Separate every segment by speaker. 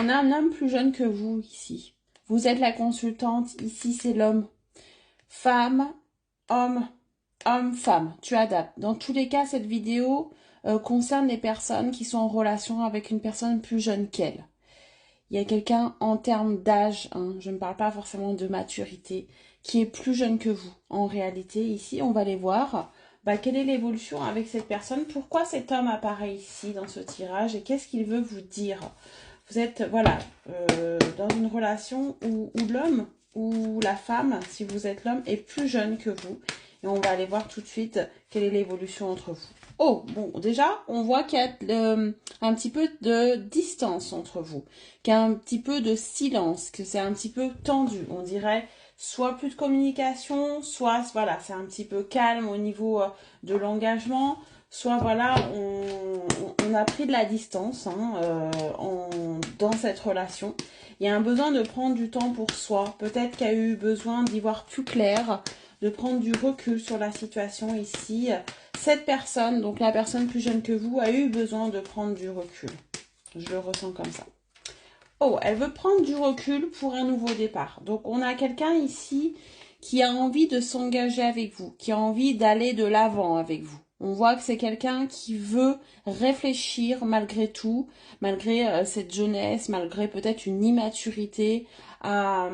Speaker 1: on a un homme plus jeune que vous ici. Vous êtes la consultante, ici c'est l'homme. Femme, homme, homme, femme, tu adaptes. Dans tous les cas, cette vidéo concerne les personnes qui sont en relation avec une personne plus jeune qu'elle. Il y a quelqu'un en termes d'âge, hein, je ne parle pas forcément de maturité, qui est plus jeune que vous. En réalité, ici, on va aller voir quelle est l'évolution avec cette personne, pourquoi cet homme apparaît ici dans ce tirage et qu'est-ce qu'il veut vous dire. Vous êtes, voilà, dans une relation où l'homme ou la femme, si vous êtes l'homme, est plus jeune que vous. Et on va aller voir tout de suite quelle est l'évolution entre vous. Oh, bon, déjà, on voit qu'il y a un petit peu de distance entre vous, qu'il y a un petit peu de silence, que c'est un petit peu tendu. On dirait soit plus de communication, soit, voilà, c'est un petit peu calme au niveau de l'engagement, soit, voilà, on a pris de la distance dans cette relation. Il y a un besoin de prendre du temps pour soi. Peut-être qu'il y a eu besoin d'y voir plus clair, de prendre du recul sur la situation ici. Cette personne, donc la personne plus jeune que vous, a eu besoin de prendre du recul. Je le ressens comme ça. Oh, elle veut prendre du recul pour un nouveau départ. Donc, on a quelqu'un ici qui a envie de s'engager avec vous, qui a envie d'aller de l'avant avec vous. On voit que c'est quelqu'un qui veut réfléchir malgré tout, malgré cette jeunesse, malgré peut-être une immaturité à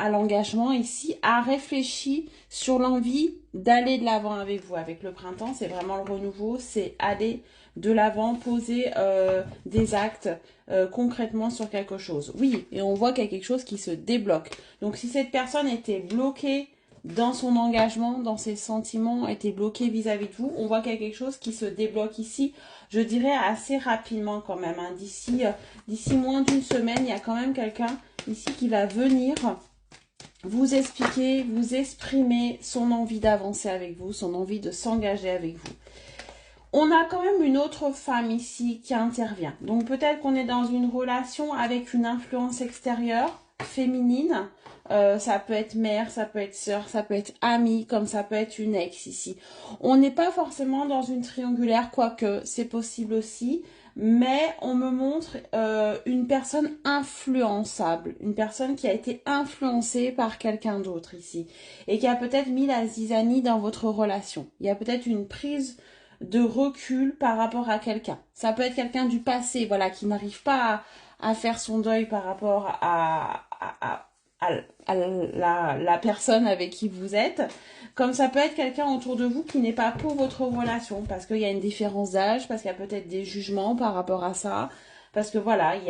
Speaker 1: l'engagement ici, a réfléchi sur l'envie d'aller de l'avant avec vous. Avec le printemps, c'est vraiment le renouveau, c'est aller de l'avant, poser des actes concrètement sur quelque chose. Oui, et on voit qu'il y a quelque chose qui se débloque. Donc si cette personne était bloquée dans son engagement, dans ses sentiments, était bloquée vis-à-vis de vous, on voit qu'il y a quelque chose qui se débloque ici, je dirais assez rapidement quand même. Hein. D'ici moins d'une semaine, il y a quand même quelqu'un ici qui va venir vous expliquer, vous exprimer son envie d'avancer avec vous, son envie de s'engager avec vous. On a quand même une autre femme ici qui intervient. Donc peut-être qu'on est dans une relation avec une influence extérieure, féminine. Ça peut être mère, ça peut être sœur, ça peut être amie, comme ça peut être une ex ici. On n'est pas forcément dans une triangulaire, quoique c'est possible aussi. Mais on me montre une personne influençable, une personne qui a été influencée par quelqu'un d'autre ici. Et qui a peut-être mis la zizanie dans votre relation. Il y a peut-être une prise de recul par rapport à quelqu'un. Ça peut être quelqu'un du passé, voilà, qui n'arrive pas à faire son deuil par rapport à la personne avec qui vous êtes. Comme ça peut être quelqu'un autour de vous qui n'est pas pour votre relation, parce qu'il y a une différence d'âge, parce qu'il y a peut-être des jugements par rapport à ça, parce que voilà, il y a